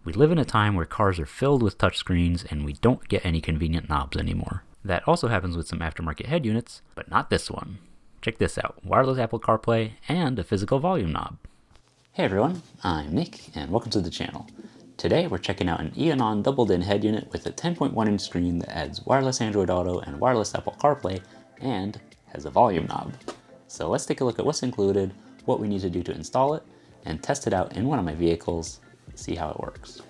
We live in a time where cars are filled with touchscreens and we don't get any convenient knobs anymore. That also happens with some aftermarket head units, but not this one. Check this out, wireless Apple CarPlay and a physical volume knob. Hey everyone, I'm Nick and welcome to the channel. Today we're checking out an Eonon doubled-in head unit with a 10.1-inch screen that adds wireless Android Auto and wireless Apple CarPlay and has a volume knob. So let's take a look at what's included, what we need to do to install it, and test it out in one of my vehicles, see how it works.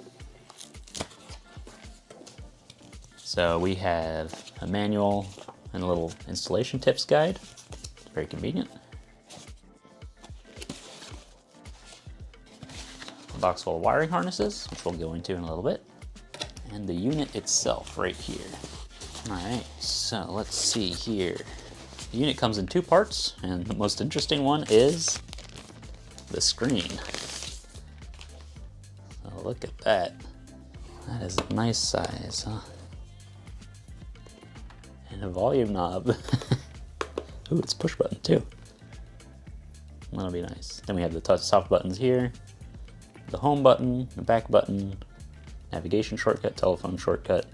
So we have a manual and a little installation tips guide. It's very convenient. A box full of wiring harnesses, which we'll go into in a little bit. And the unit itself right here. All right, so let's see here. The unit comes in two parts, and the most interesting one is the screen. So look at that. That is a nice size, huh? And a volume knob. Ooh, it's push button too. That'll be nice. Then we have the touch soft buttons here, the home button, the back button, navigation shortcut, telephone shortcut,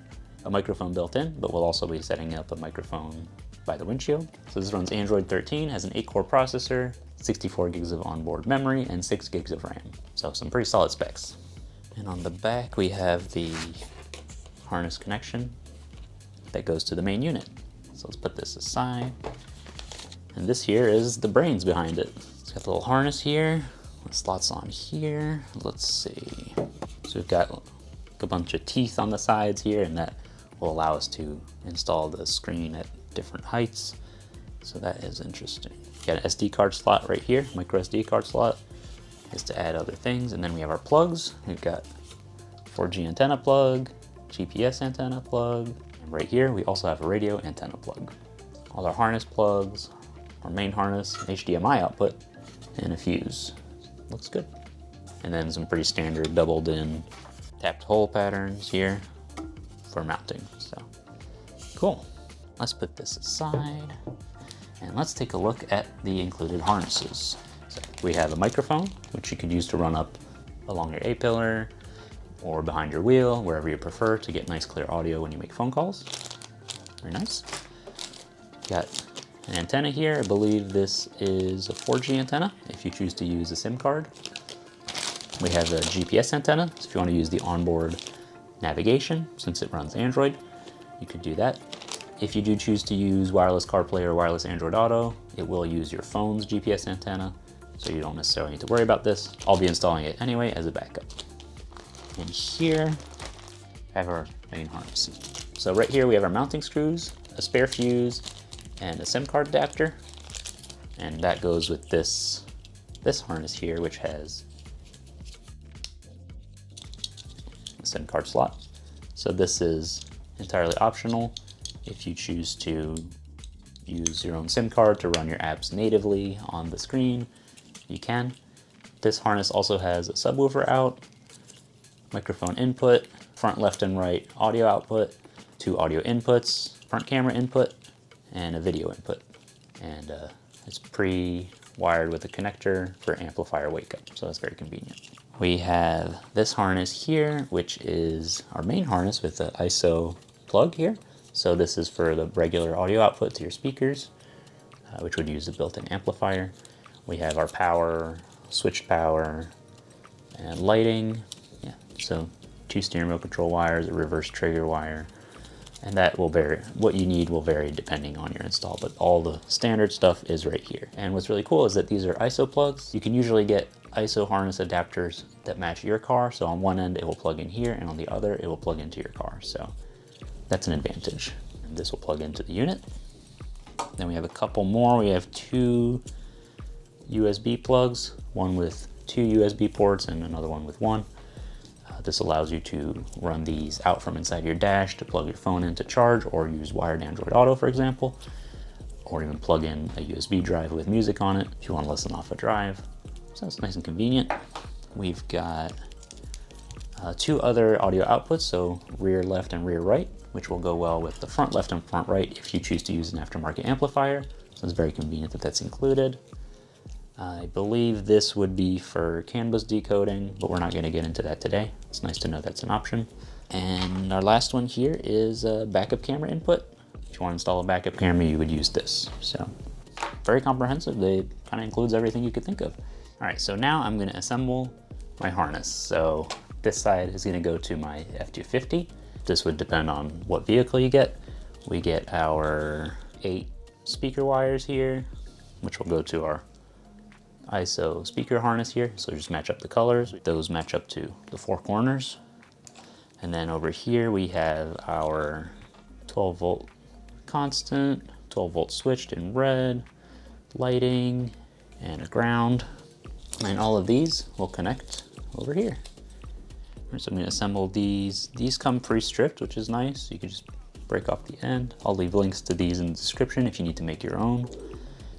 a microphone built in, but we'll also be setting up a microphone by the windshield. So this runs Android 13, has an 8-core processor, 64 gigs of onboard memory, and 6 gigs of RAM. So some pretty solid specs. And on the back, we have the harness connection that goes to the main unit. So let's put this aside. And this here is the brains behind it. It's got the little harness here, the slots on here. Let's see. So we've got a bunch of teeth on the sides here, and that will allow us to install the screen at different heights. So that is interesting. Got an SD card slot right here, micro SD card slot is to add other things. And then we have our plugs. We've got 4G antenna plug, GPS antenna plug, and right here we also have a radio antenna plug. All our harness plugs, our main harness, HDMI output, and a fuse. Looks good. And then some pretty standard doubled in tapped hole patterns here for mounting. So cool. Let's put this aside and let's take a look at the included harnesses. So we have a microphone, which you could use to run up along your A-pillar or behind your wheel, wherever you prefer, to get nice clear audio when you make phone calls. Very nice. Got an antenna here. I believe this is a 4G antenna if you choose to use a SIM card. We have a GPS antenna, so if you want to use the onboard navigation, since it runs Android, you could do that. If you do choose to use wireless CarPlay or wireless Android Auto, it will use your phone's GPS antenna, so you don't necessarily need to worry about this. I'll be installing it anyway as a backup. And here, I have our main harness. So right here we have our mounting screws, a spare fuse, and a SIM card adapter. And that goes with this harness here, which has a SIM card slot. So this is entirely optional. If you choose to use your own SIM card to run your apps natively on the screen, you can. This harness also has a subwoofer out, microphone input, front left and right audio output, 2 audio inputs, front camera input, and a video input. And it's pre-wired with a connector for amplifier wake up, so that's very convenient. We have this harness here, which is our main harness with the ISO plug here. So this is for the regular audio output to your speakers, which would use a built-in amplifier. We have our power, switched power, and lighting. Yeah, so 2 steering wheel control wires, a reverse trigger wire, and that will vary. What you need will vary depending on your install, but all the standard stuff is right here. And what's really cool is that these are ISO plugs. You can usually get ISO harness adapters that match your car. So on one end it will plug in here, and on the other it will plug into your car. So that's an advantage. And this will plug into the unit. Then we have a couple more. We have 2 USB plugs, one with 2 USB ports and another one with 1. This allows you to run these out from inside your dash to plug your phone in to charge, or use wired Android Auto, for example, or even plug in a USB drive with music on it if you want to listen off a drive. So that's nice and convenient. We've got 2 other audio outputs, so rear left and rear right, which will go well with the front left and front right if you choose to use an aftermarket amplifier. So it's very convenient that that's included. I believe this would be for CAN bus decoding, but we're not going to get into that today. It's nice to know that's an option. And our last one here is a backup camera input. If you want to install a backup camera, you would use this. So very comprehensive. They kind of includes everything you could think of. All right, so now I'm gonna assemble my harness. So this side is gonna go to my F250. This would depend on what vehicle you get. We get our 8 speaker wires here, which will go to our ISO speaker harness here. So just match up the colors. Those match up to the 4 corners. And then over here we have our 12 volt constant, 12 volt switched in red, lighting, and a ground. And all of these will connect over here. So I'm going to assemble these. These come pre-stripped, which is nice. You can just break off the end. I'll leave links to these in the description if you need to make your own.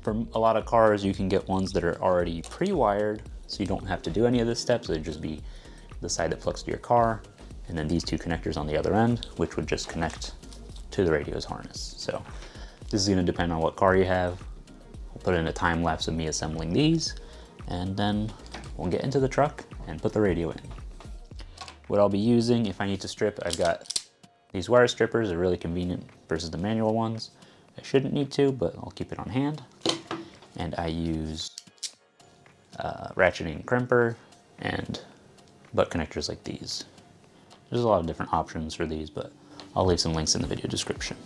For a lot of cars, you can get ones that are already pre-wired, so you don't have to do any of this steps. It'd just be the side that plugs to your car, and then these 2 connectors on the other end, which would just connect to the radio's harness. So this is going to depend on what car you have. I'll put in a time lapse of me assembling these, and then we'll get into the truck and put the radio in. What I'll be using if I need to strip, I've got these wire strippers. Are really convenient versus the manual ones. I shouldn't need to, but I'll keep it on hand. And I use ratcheting crimper and butt connectors like these. There's a lot of different options for these, but I'll leave some links in the video description.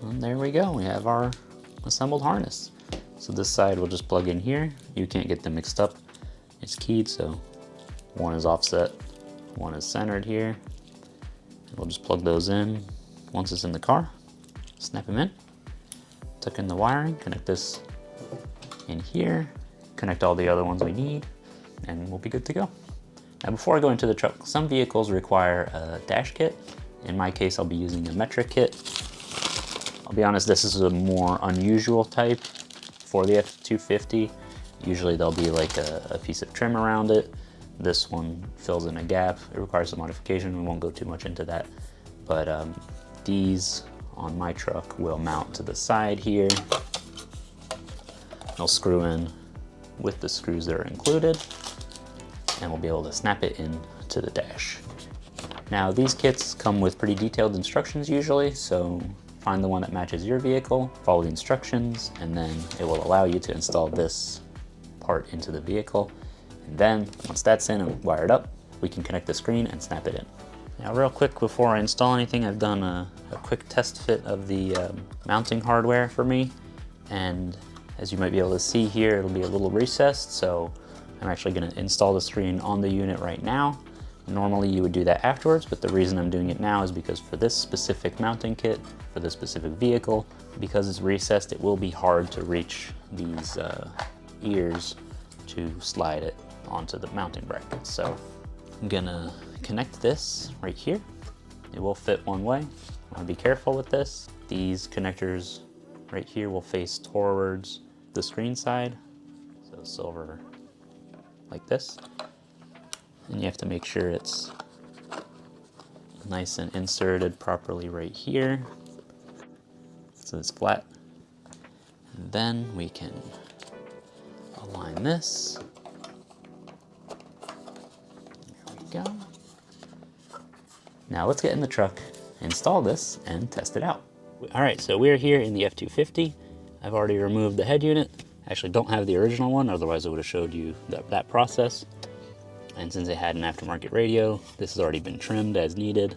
And there we go, we have our assembled harness. So this side will just plug in here. You can't get them mixed up. It's keyed, so one is offset, one is centered here. And we'll just plug those in once it's in the car. Snap them in, tuck in the wiring, connect this in here, connect all the other ones we need, and we'll be good to go. Now before I go into the truck, some vehicles require a dash kit. In my case, I'll be using a metric kit. I'll be honest, this is a more unusual type for the F250. Usually there'll be like a piece of trim around it. This one fills in a gap. It requires some modification. We won't go too much into that. But these on my truck will mount to the side here. They'll screw in with the screws that are included, and we'll be able to snap it in to the dash. Now these kits come with pretty detailed instructions usually, so find the one that matches your vehicle, follow the instructions, and then it will allow you to install this part into the vehicle. And then once that's in and wired up, we can connect the screen and snap it in. Now real quick before I install anything, I've done a quick test fit of the mounting hardware for me. And as you might be able to see here, it'll be a little recessed, so I'm actually gonna install the screen on the unit right now. Normally you would do that afterwards, but the reason I'm doing it now is because for this specific mounting kit, for this specific vehicle, because it's recessed, it will be hard to reach these ears to slide it onto the mounting brackets. So I'm gonna connect this right here. It will fit one way. I wanna be careful with this. These connectors right here will face towards the screen side. So silver like this. And you have to make sure it's nice and inserted properly right here, so it's flat. And then we can align this. There we go. Now let's get in the truck, install this, and test it out. All right, so we're here in the F250. I've already removed the head unit. I actually don't have the original one, otherwise I would have showed you that process. And since it had an aftermarket radio, this has already been trimmed as needed.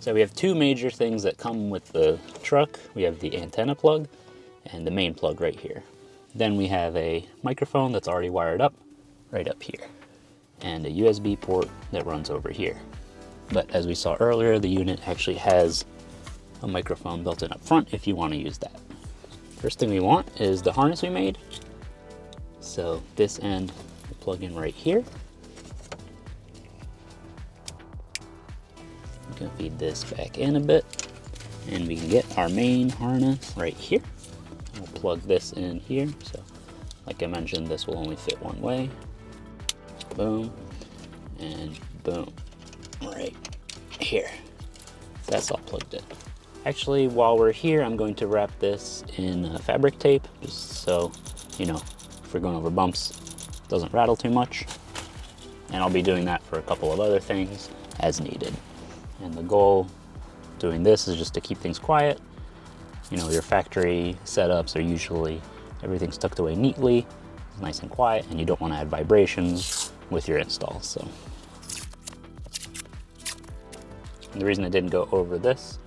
So we have 2 major things that come with the truck. We have the antenna plug and the main plug right here. Then we have a microphone that's already wired up right up here, and a USB port that runs over here. But as we saw earlier, the unit actually has a microphone built in up front if you want to use that. First thing we want is the harness we made. So this end will plug in right here. I'm gonna feed this back in a bit, and we can get our main harness right here. We'll plug this in here. So like I mentioned, this will only fit one way. boom, and boom, right here. That's all plugged in. Actually, while we're here, I'm going to wrap this in fabric tape, just so, you know, if we're going over bumps, it doesn't rattle too much. And I'll be doing that for a couple of other things as needed. And the goal doing this is just to keep things quiet. You know, your factory setups are usually, everything's tucked away neatly, it's nice and quiet, and you don't want to add vibrations with your install. So and the reason I didn't go over this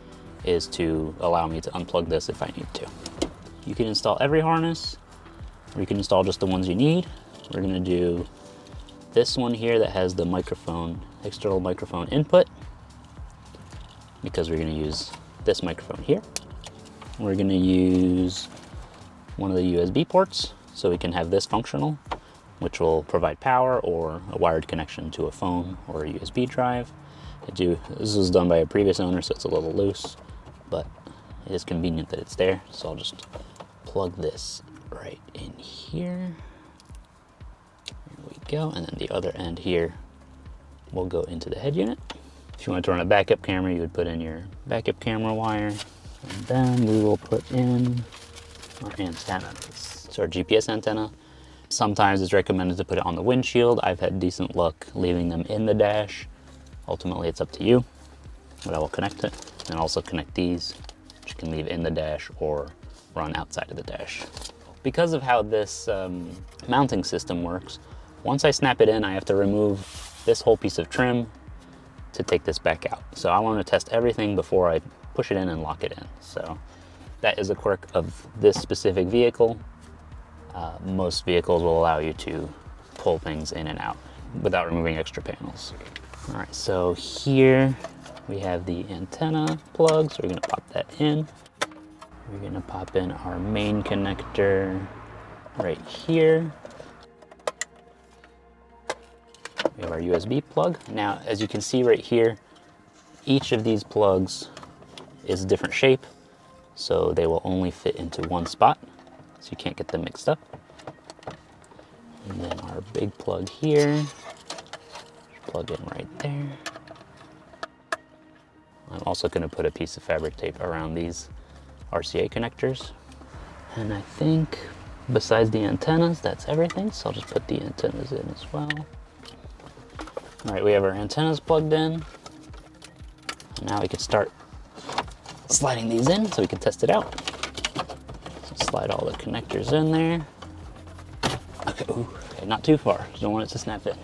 is to allow me to unplug this if I need to. You can install every harness, or you can install just the ones you need. We're gonna do this one here that has the microphone, external microphone input, because we're gonna use this microphone here. We're gonna use one of the USB ports so we can have this functional, which will provide power or a wired connection to a phone or a USB drive. This was done by a previous owner, so it's a little loose, but it is convenient that it's there. So I'll just plug this right in here. There we go. And then the other end here will go into the head unit. If you want to run a backup camera, you would put in your backup camera wire. And then we will put in our antenna. It's our GPS antenna. Sometimes it's recommended to put it on the windshield. I've had decent luck leaving them in the dash. Ultimately, it's up to you, but I will connect it and also connect these, which you can leave in the dash or run outside of the dash. Because of how this mounting system works, once I snap it in, I have to remove this whole piece of trim to take this back out. So I want to test everything before I push it in and lock it in. So that is a quirk of this specific vehicle. Most vehicles will allow you to pull things in and out without removing extra panels. All right, so here we have the antenna plug, so we're gonna pop that in. We're gonna pop in our main connector right here. We have our USB plug. Now, as you can see right here, each of these plugs is a different shape, so they will only fit into one spot, so you can't get them mixed up. And then our big plug here, plug in right there. I'm also going to put a piece of fabric tape around these RCA connectors. And I think besides the antennas, that's everything, so I'll just put the antennas in as well. All right, we have our antennas plugged in. Now we can start sliding these in so we can test it out. So slide all the connectors in there. Okay, ooh, okay, not too far. Don't want it to snap in.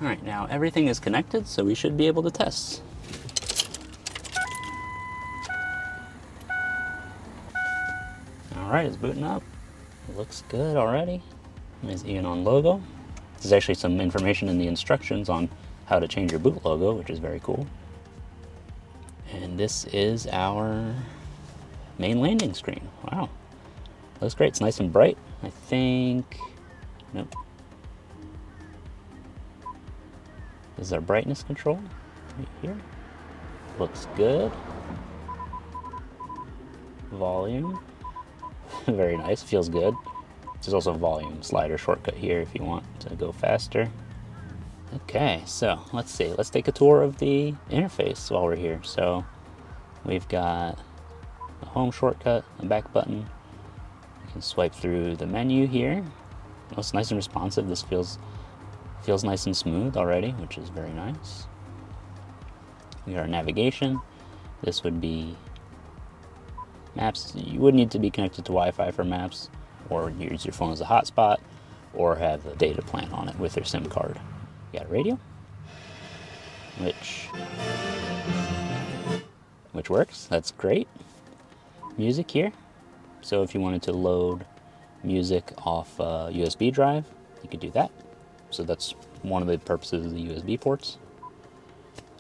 All right, now everything is connected, so we should be able to test. All right, it's booting up. It looks good already. There's Eonon logo. There's actually some information in the instructions on how to change your boot logo, which is very cool. And this is our main landing screen. Wow, looks great. It's nice and bright. I think, nope. This is our brightness control right here. Looks good. Volume, very nice, feels good. There's also a volume slider shortcut here if you want to go faster. Okay, so let's see. Let's take a tour of the interface while we're here. So we've got a home shortcut, a back button. You can swipe through the menu here. Oh, it's nice and responsive. This feels nice and smooth already, which is very nice. We got our navigation. This would be maps. You would need to be connected to Wi-Fi for maps, or use your phone as a hotspot, or have a data plan on it with your SIM card. You got a radio, which works. That's great. Music here. So if you wanted to load music off a USB drive, you could do that. So that's one of the purposes of the USB ports.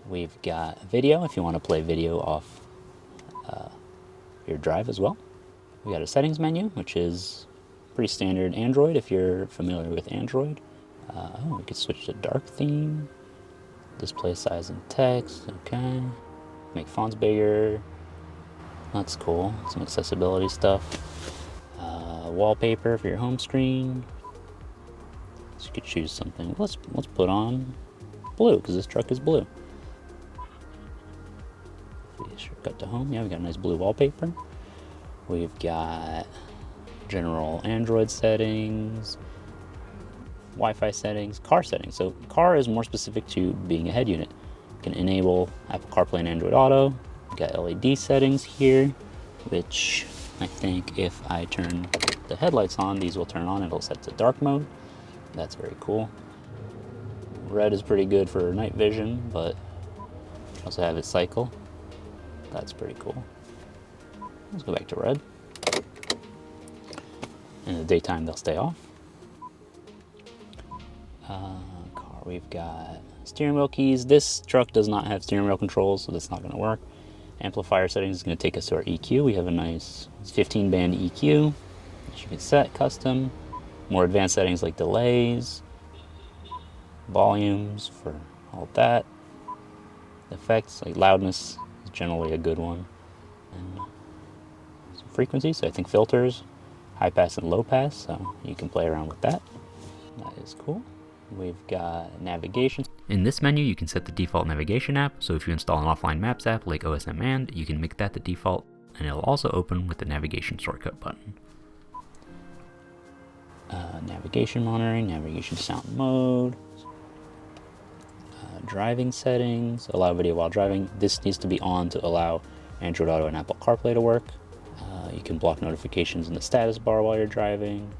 We've got video if you want to play video off your drive as well. We got a settings menu, which is pretty standard Android if you're familiar with Android. We could switch to dark theme, display size and text, okay. Make fonts bigger, that's cool. Some accessibility stuff. Wallpaper for your home screen. So you could choose something. Let's put on blue, because this truck is blue. Shortcut to home. Yeah, we got a nice blue wallpaper. We've got general Android settings, Wi-Fi settings, car settings. So car is more specific to being a head unit. You can enable Apple CarPlay and Android Auto. We've got LED settings here, which I think if I turn the headlights on, these will turn on. It'll set to dark mode. That's very cool. Red is pretty good for night vision, but also have its cycle. That's pretty cool. Let's go back to red. In the daytime, they'll stay off. Car, we've got steering wheel keys. This truck does not have steering wheel controls, so that's not going to work. Amplifier settings is going to take us to our EQ. We have a nice 15-band EQ, which you can set custom. More advanced settings like delays, volumes for all that. Effects like loudness is generally a good one. And some frequencies, so I think filters, high pass and low pass, so you can play around with that. That is cool. We've got navigation. In this menu, you can set the default navigation app, so if you install an offline maps app like OSM and, you can make that the default, and it'll also open with the navigation shortcut button. Navigation monitoring, navigation sound mode, driving settings, allow video while driving. This needs to be on to allow Android Auto and Apple CarPlay to work. You can block notifications in the status bar while you're driving.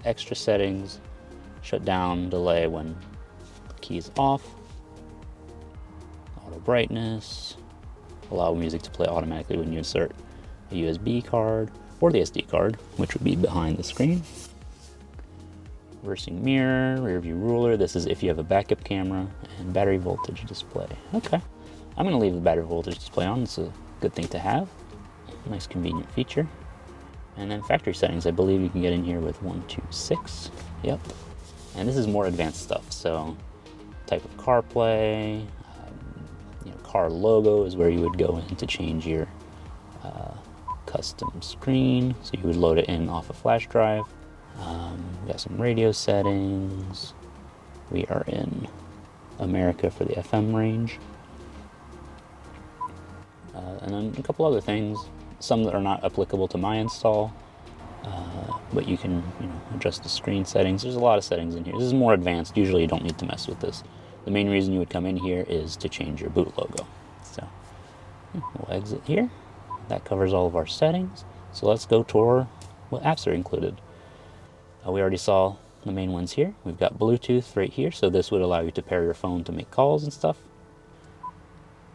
Extra settings, shut down delay when the key is off. Auto brightness, allow music to play automatically when you insert a USB card or the SD card, which would be behind the screen. Reversing mirror, rear view ruler. This is if you have a backup camera, and battery voltage display. Okay, I'm gonna leave the battery voltage display on. It's a good thing to have. Nice convenient feature. And then factory settings, I believe you can get in here with 126. Yep. And this is more advanced stuff. So type of CarPlay, car logo is where you would go in to change your custom screen. So you would load it in off a flash drive. We got some radio settings. We are in America for the FM range. And then a couple other things, some that are not applicable to my install, but you can adjust the screen settings. There's a lot of settings in here. This is more advanced. Usually you don't need to mess with this. The main reason you would come in here is to change your boot logo. So we'll exit here. That covers all of our settings. So let's go to what apps are included. We already saw the main ones here. We've got Bluetooth right here, so this would allow you to pair your phone to make calls and stuff.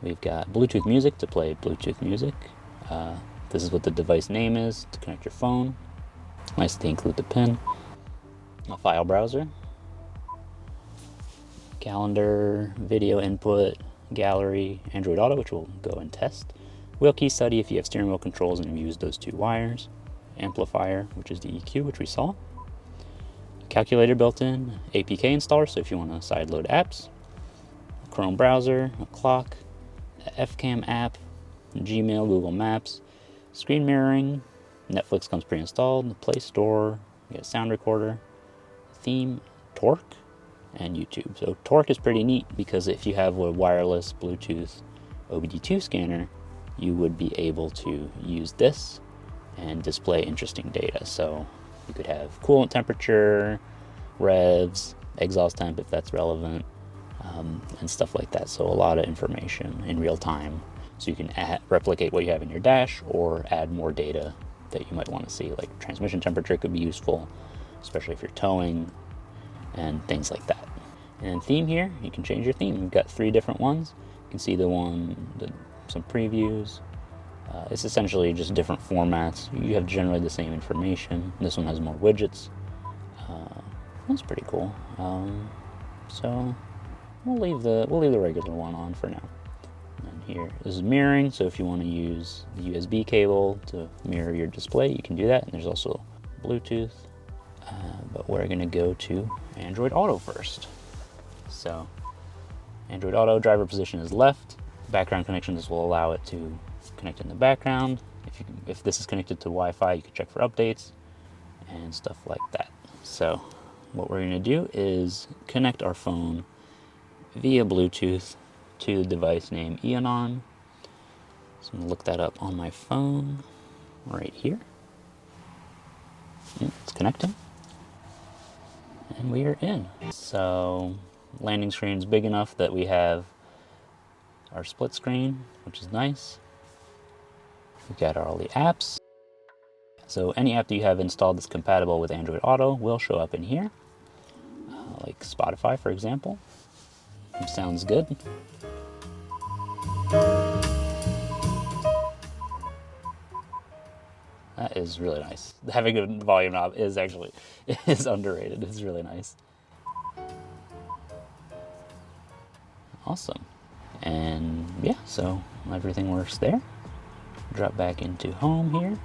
We've got Bluetooth music to play Bluetooth music. This is what the device name is to connect your phone. Nice to include the pin. A file browser. Calendar, video input, gallery, Android Auto, which we'll go and test. Wheel key study if you have steering wheel controls and you've used those two wires. Amplifier, which is the EQ, which we saw. Calculator built in, APK installer, so if you want to sideload apps, a Chrome browser, a clock, a FCam app, Gmail, Google Maps, screen mirroring, Netflix comes pre-installed, the Play Store, you get a sound recorder, theme, Torque, and YouTube. So Torque is pretty neat because if you have a wireless Bluetooth OBD2 scanner, you would be able to use this and display interesting data. So you could have coolant temperature, revs, exhaust temp if that's relevant, and stuff like that. So a lot of information in real time. So you can replicate what you have in your dash or add more data that you might want to see. Like transmission temperature could be useful, especially if you're towing and things like that. And theme here, you can change your theme. We've got 3 different ones. You can see some previews. It's essentially just different formats. You have generally the same information. This one has more widgets. That's pretty cool. So we'll leave the regular one on for now. And here, this is mirroring. So if you want to use the USB cable to mirror your display, you can do that. And there's also Bluetooth. But we're going to go to Android Auto first. So Android Auto, driver position is left. Background connections will allow it to connect in the background. If this is connected to Wi-Fi, you can check for updates and stuff like that. So what we're going to do is connect our phone via Bluetooth to the device named Eonon. So I'm going to look that up on my phone right here. It's connecting. And we are in. So landing screen's big enough that we have our split screen, which is nice. We've got all the apps. So any app that you have installed that's compatible with Android Auto will show up in here, like Spotify, for example. Sounds good. That is really nice. Having a volume knob is underrated. It's really nice. Awesome. And yeah, so everything works there. Drop back into home here.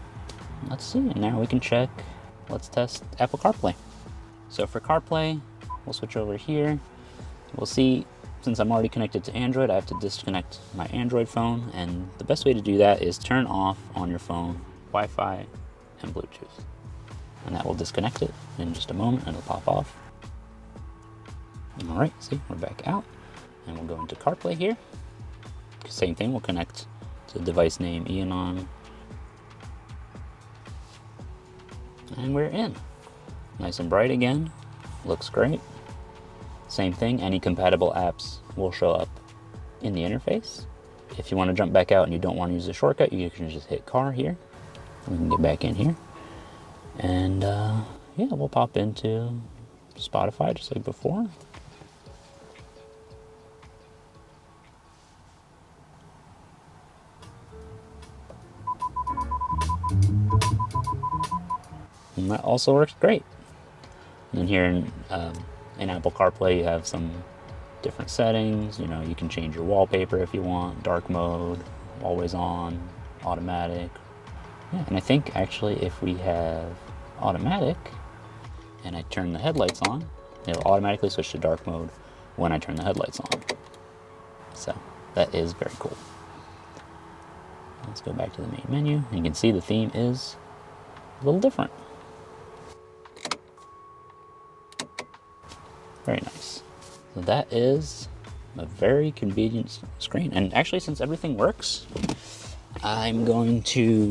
Let's see, and now we can check. Let's test Apple CarPlay. So for CarPlay, we'll switch over here. We'll see, since I'm already connected to Android, I have to disconnect my Android phone, and the best way to do that is turn off on your phone Wi-Fi and Bluetooth. And that will disconnect it in just a moment, and it'll pop off. All right, see, we're back out, and we'll go into CarPlay here. Same thing, we'll connect to the device name Eonon. And we're in. Nice and bright again. Looks great. Same thing, any compatible apps will show up in the interface. If you want to jump back out and you don't want to use the shortcut, you can just hit car here. We can get back in here. And yeah, we'll pop into Spotify just like before. And that also works great. And then here in Apple CarPlay, you have some different settings. You know, you can change your wallpaper if you want, dark mode, always on, automatic. Yeah, and I think actually if we have automatic and I turn the headlights on, it'll automatically switch to dark mode when I turn the headlights on. So that is very cool. Let's go back to the main menu. You can see the theme is a little different. Very nice. So that is a very convenient screen. And actually, since everything works, I'm going to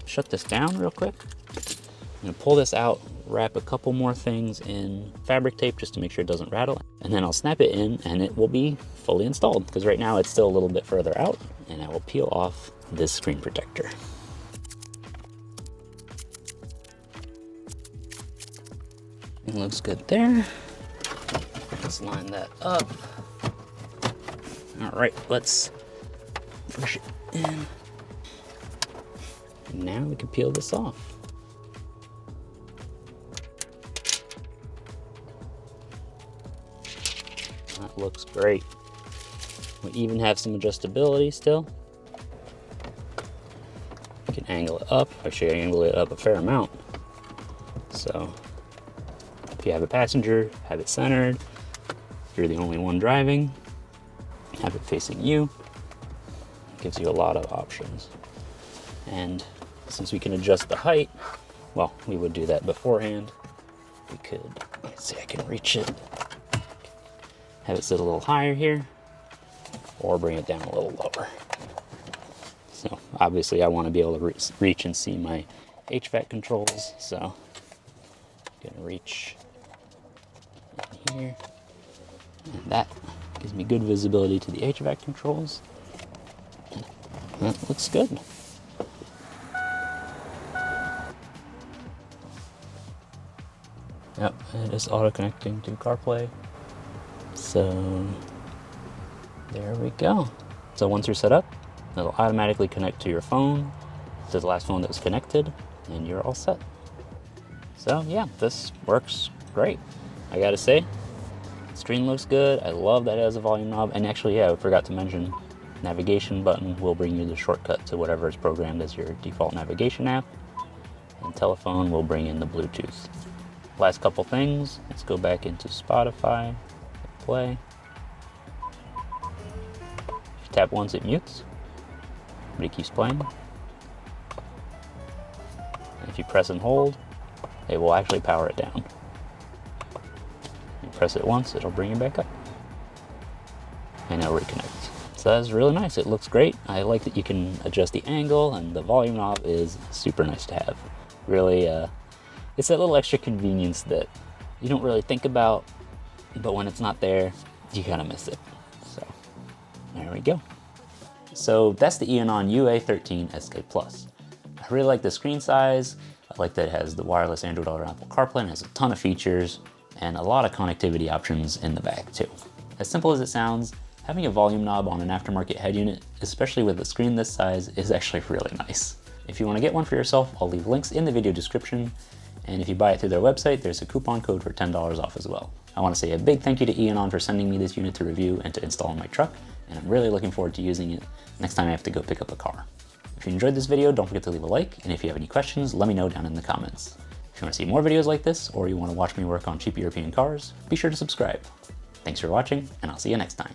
shut this down real quick. I'm gonna pull this out, wrap a couple more things in fabric tape just to make sure it doesn't rattle. And then I'll snap it in and it will be fully installed, because right now it's still a little bit further out, and I will peel off this screen protector. It looks good there. Let's line that up. All right, let's push it in. And now we can peel this off. That looks great. We even have some adjustability still. You can angle it up. Actually, I angle it up a fair amount. So if you have a passenger, have it centered. If you're the only one driving, have it facing you. It gives you a lot of options. And since we can adjust the height, well, we would do that beforehand. We could, let's see, I can reach it. Have it sit a little higher here, or bring it down a little lower. So obviously I want to be able to reach and see my HVAC controls, so I'm gonna reach in here. And that gives me good visibility to the HVAC controls. That looks good. Yep, it is auto connecting to CarPlay. So there we go. So once you're set up, it'll automatically connect to your phone, to the last phone that was connected, and you're all set. So yeah, this works great. I gotta say, the screen looks good. I love that it has a volume knob. And actually, yeah, I forgot to mention, navigation button will bring you the shortcut to whatever is programmed as your default navigation app. And telephone will bring in the Bluetooth. Last couple things, let's go back into Spotify, play. If you tap once, it mutes, but it keeps playing. And if you press and hold, it will actually power it down. press it once, it'll bring you back up. And it'll reconnect. So that's really nice. It looks great. I like that you can adjust the angle, and the volume knob is super nice to have. Really, it's that little extra convenience that you don't really think about, but when it's not there, you kind of miss it. So there we go. So that's the Eonon UA13SK Plus. I really like the screen size. I like that it has the wireless Android Auto and Apple CarPlay, and has a ton of features and a lot of connectivity options in the back too. As simple as it sounds, having a volume knob on an aftermarket head unit, especially with a screen this size, is actually really nice. If you want to get one for yourself, I'll leave links in the video description. And if you buy it through their website, there's a coupon code for $10 off as well. I want to say a big thank you to Eonon for sending me this unit to review and to install in my truck, and I'm really looking forward to using it next time I have to go pick up a car. If you enjoyed this video, don't forget to leave a like, and if you have any questions, let me know down in the comments. If you want to see more videos like this, or you want to watch me work on cheap European cars, be sure to subscribe. Thanks for watching, and I'll see you next time.